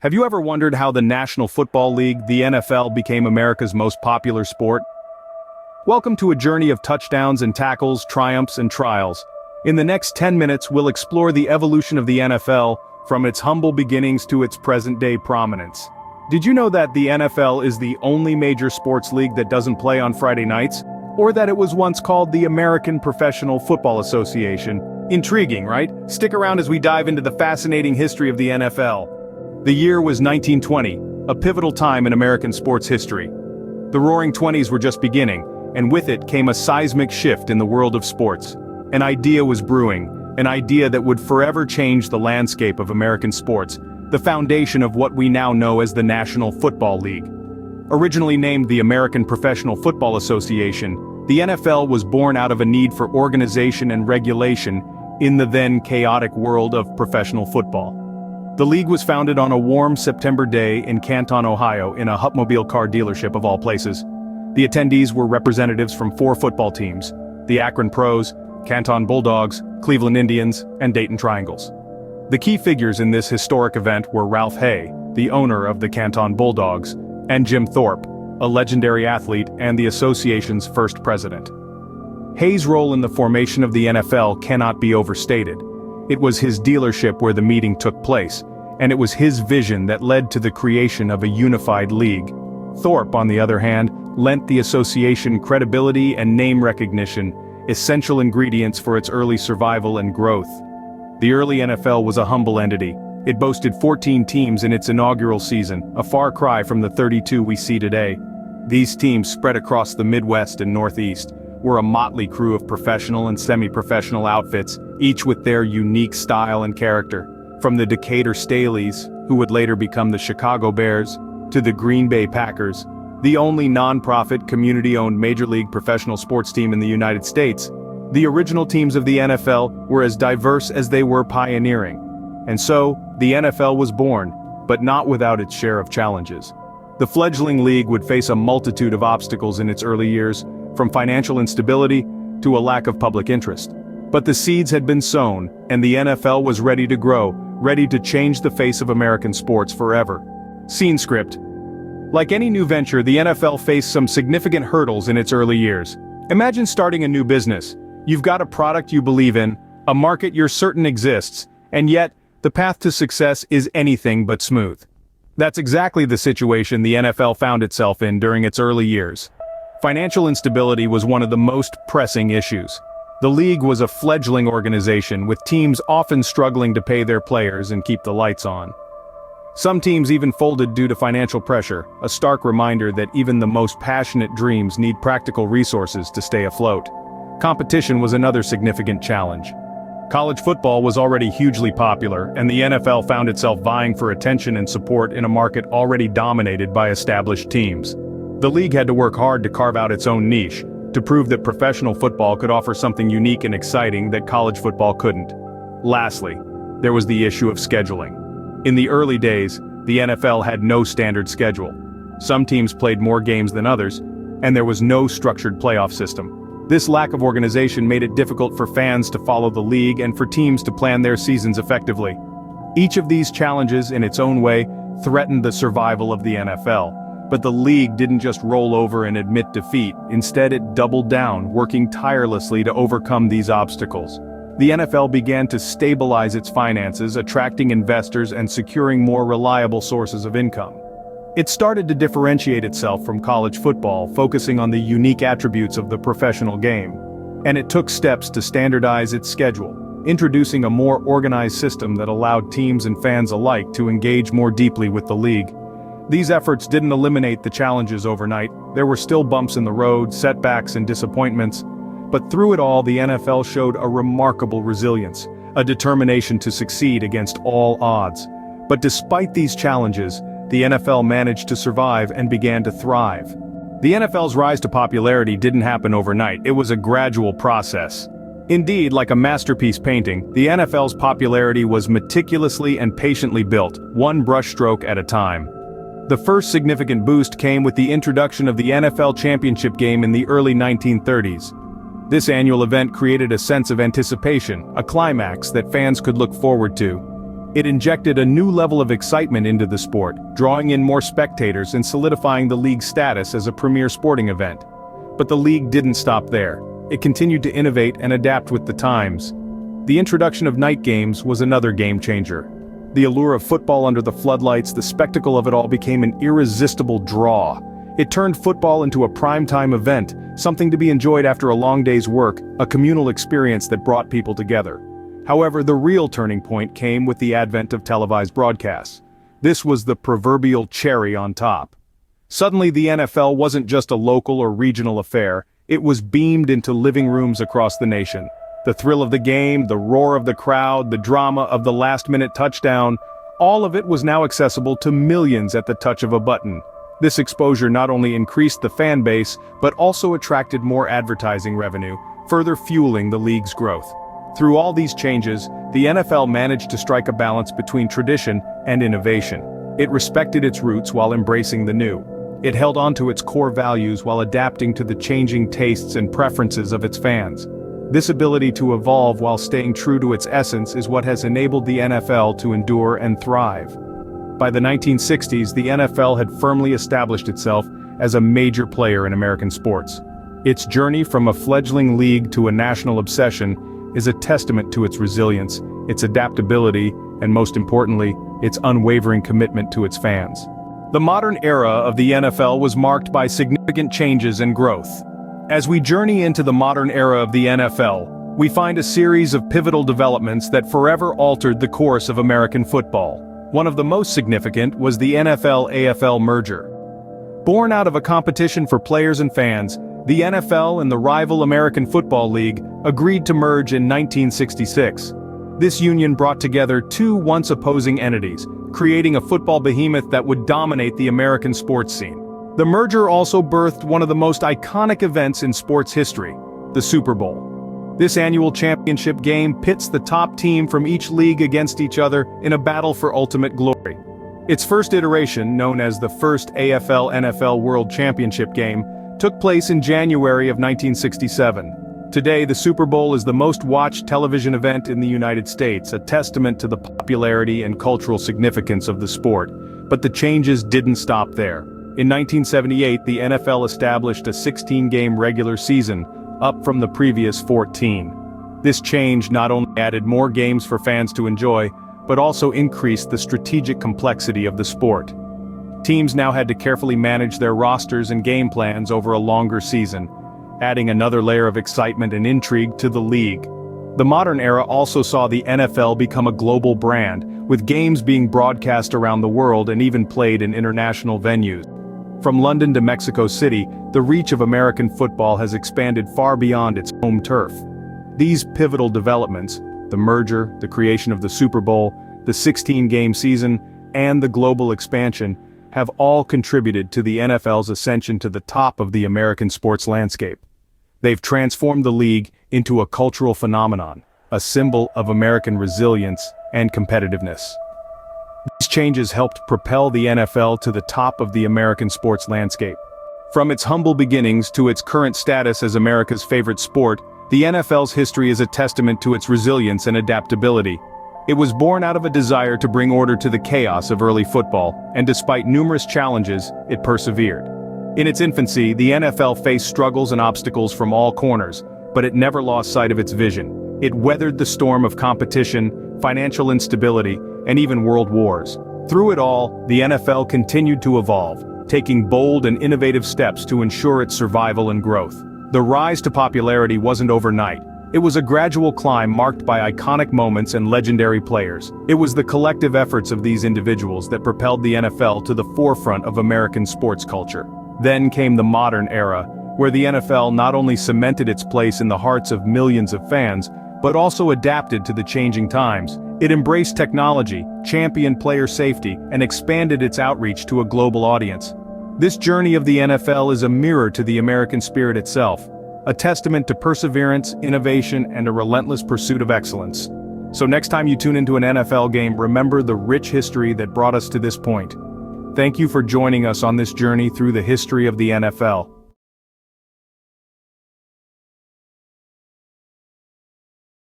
Have you ever wondered how the National Football League, the NFL, became America's most popular sport? Welcome to a journey of touchdowns and tackles, triumphs and trials. In the next 10 minutes, we'll explore the evolution of the NFL, from its humble beginnings to its present-day prominence. Did you know that the NFL is the only major sports league that doesn't play on Friday nights? Or that it was once called the American Professional Football Association? Intriguing, right? Stick around as we dive into the fascinating history of the NFL. The year was 1920, a pivotal time in American sports history. The Roaring Twenties were just beginning, and with it came a seismic shift in the world of sports. An idea was brewing, an idea that would forever change the landscape of American sports, the foundation of what we now know as the National Football League. Originally named the American Professional Football Association, the NFL was born out of a need for organization and regulation in the then chaotic world of professional football. The league was founded on a warm September day in Canton, Ohio, in a Hupmobile car dealership of all places. The attendees were representatives from 4 football teams: the Akron Pros, Canton Bulldogs, Cleveland Indians, and Dayton Triangles. The key figures in this historic event were Ralph Hay, the owner of the Canton Bulldogs, and Jim Thorpe, a legendary athlete and the association's first president. Hay's role in the formation of the NFL cannot be overstated. It was his dealership where the meeting took place, and it was his vision that led to the creation of a unified league. Thorpe, on the other hand, lent the association credibility and name recognition, essential ingredients for its early survival and growth. The early NFL was a humble entity. It boasted 14 teams in its inaugural season, a far cry from the 32 we see today. These teams, spread across the Midwest and Northeast, were a motley crew of professional and semi-professional outfits, each with their unique style and character. From the Decatur Staleys, who would later become the Chicago Bears, to the Green Bay Packers, the only non-profit, community-owned Major League professional sports team in the United States, the original teams of the NFL were as diverse as they were pioneering. And so, the NFL was born, but not without its share of challenges. The fledgling league would face a multitude of obstacles in its early years, from financial instability to a lack of public interest. But the seeds had been sown, and the NFL was ready to grow, ready to change the face of American sports forever. Scene script. Like any new venture, the NFL faced some significant hurdles in its early years. Imagine starting a new business. You've got a product you believe in, a market you're certain exists, and yet, the path to success is anything but smooth. That's exactly the situation the NFL found itself in during its early years. Financial instability was one of the most pressing issues. The league was a fledgling organization, with teams often struggling to pay their players and keep the lights on. Some teams even folded due to financial pressure, a stark reminder that even the most passionate dreams need practical resources to stay afloat. Competition was another significant challenge. College football was already hugely popular, and the NFL found itself vying for attention and support in a market already dominated by established teams. The league had to work hard to carve out its own niche, to prove that professional football could offer something unique and exciting that college football couldn't. Lastly, there was the issue of scheduling. In the early days, the NFL had no standard schedule. Some teams played more games than others, and there was no structured playoff system. This lack of organization made it difficult for fans to follow the league and for teams to plan their seasons effectively. Each of these challenges, in its own way, threatened the survival of the NFL. But the league didn't just roll over and admit defeat. Instead, it doubled down, working tirelessly to overcome these obstacles. The NFL began to stabilize its finances, attracting investors and securing more reliable sources of income. It started to differentiate itself from college football, focusing on the unique attributes of the professional game. And it took steps to standardize its schedule, introducing a more organized system that allowed teams and fans alike to engage more deeply with the league. These efforts didn't eliminate the challenges overnight. There were still bumps in the road, setbacks and disappointments. But through it all, the NFL showed a remarkable resilience, a determination to succeed against all odds. But despite these challenges, the NFL managed to survive and began to thrive. The NFL's rise to popularity didn't happen overnight. It was a gradual process. Indeed, like a masterpiece painting, the NFL's popularity was meticulously and patiently built, one brushstroke at a time. The first significant boost came with the introduction of the NFL championship game in the early 1930s. This annual event created a sense of anticipation, a climax that fans could look forward to. It injected a new level of excitement into the sport, drawing in more spectators and solidifying the league's status as a premier sporting event. But the league didn't stop there. It continued to innovate and adapt with the times. The introduction of night games was another game-changer. The allure of football under the floodlights, the spectacle of it all became an irresistible draw. It turned football into a primetime event, something to be enjoyed after a long day's work, a communal experience that brought people together. However, the real turning point came with the advent of televised broadcasts. This was the proverbial cherry on top. Suddenly the NFL wasn't just a local or regional affair, it was beamed into living rooms across the nation. The thrill of the game, the roar of the crowd, the drama of the last-minute touchdown, all of it was now accessible to millions at the touch of a button. This exposure not only increased the fan base, but also attracted more advertising revenue, further fueling the league's growth. Through all these changes, the NFL managed to strike a balance between tradition and innovation. It respected its roots while embracing the new. It held on to its core values while adapting to the changing tastes and preferences of its fans. This ability to evolve while staying true to its essence is what has enabled the NFL to endure and thrive. By the 1960s, the NFL had firmly established itself as a major player in American sports. Its journey from a fledgling league to a national obsession is a testament to its resilience, its adaptability, and most importantly, its unwavering commitment to its fans. The modern era of the NFL was marked by significant changes and growth. As we journey into the modern era of the NFL, we find a series of pivotal developments that forever altered the course of American football. One of the most significant was the NFL-AFL merger. Born out of a competition for players and fans, the NFL and the rival American Football League agreed to merge in 1966. This union brought together two once opposing entities, creating a football behemoth that would dominate the American sports scene. The merger also birthed one of the most iconic events in sports history, the Super Bowl. This annual championship game pits the top team from each league against each other in a battle for ultimate glory. Its first iteration, known as the first AFL-NFL World Championship game, took place in January of 1967. Today, the Super Bowl is the most watched television event in the United States, a testament to the popularity and cultural significance of the sport. But the changes didn't stop there. In 1978, the NFL established a 16-game regular season, up from the previous 14. This change not only added more games for fans to enjoy, but also increased the strategic complexity of the sport. Teams now had to carefully manage their rosters and game plans over a longer season, adding another layer of excitement and intrigue to the league. The modern era also saw the NFL become a global brand, with games being broadcast around the world and even played in international venues. From London to Mexico City, the reach of American football has expanded far beyond its home turf. These pivotal developments, the merger, the creation of the Super Bowl, the 16-game season, and the global expansion, have all contributed to the NFL's ascension to the top of the American sports landscape. They've transformed the league into a cultural phenomenon, a symbol of American resilience and competitiveness. These changes helped propel the NFL to the top of the American sports landscape. From its humble beginnings to its current status as America's favorite sport, the NFL's history is a testament to its resilience and adaptability. It was born out of a desire to bring order to the chaos of early football, and despite numerous challenges, it persevered. In its infancy, the NFL faced struggles and obstacles from all corners, but it never lost sight of its vision. It weathered the storm of competition, financial instability, and even world wars. Through it all, the NFL continued to evolve, taking bold and innovative steps to ensure its survival and growth. The rise to popularity wasn't overnight. It was a gradual climb marked by iconic moments and legendary players. It was the collective efforts of these individuals that propelled the NFL to the forefront of American sports culture. Then came the modern era, where the NFL not only cemented its place in the hearts of millions of fans, but also adapted to the changing times. It embraced technology, championed player safety, and expanded its outreach to a global audience. This journey of the NFL is a mirror to the American spirit itself, a testament to perseverance, innovation, and a relentless pursuit of excellence. So next time you tune into an NFL game, remember the rich history that brought us to this point. Thank you for joining us on this journey through the history of the NFL.